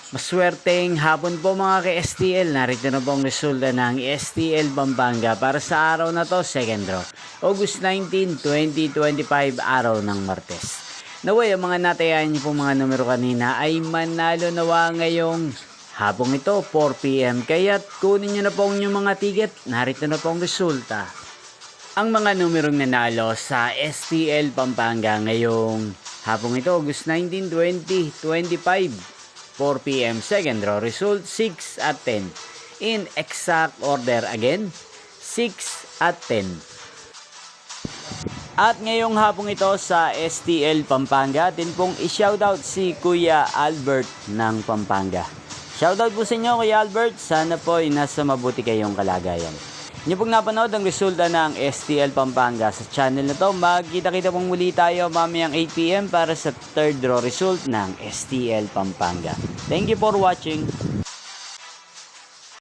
Maswerteng hapon po mga ka-STL. Narito na po ang resulta ng STL Pampanga para sa araw na to, second draw. August 19, 2025, araw ng Martes. Naway, ang mga natayan niyo po mga numero kanina ay manalo nawa ngayong hapong ito, 4 PM. Kaya kunin niyo na po ang inyong mga ticket. Narito na po ang resulta. Ang mga numerong nanalo sa STL Pampanga ngayong hapong ito, August 19, 2025. 4 PM, second draw, result 6 at 10. In exact order again, 6 at 10. At ngayong hapong ito sa STL Pampanga, atin pong i-shoutout si Kuya Albert ng Pampanga. Shoutout po sa inyo Kuya Albert, sana po ay nasa mabuti kayong kalagayan. Inyo pong napanood ang resulta ng STL Pampanga sa channel na to. Magkita-kita pong muli tayo mamayang 8 PM para sa third draw result ng STL Pampanga. Thank you for watching.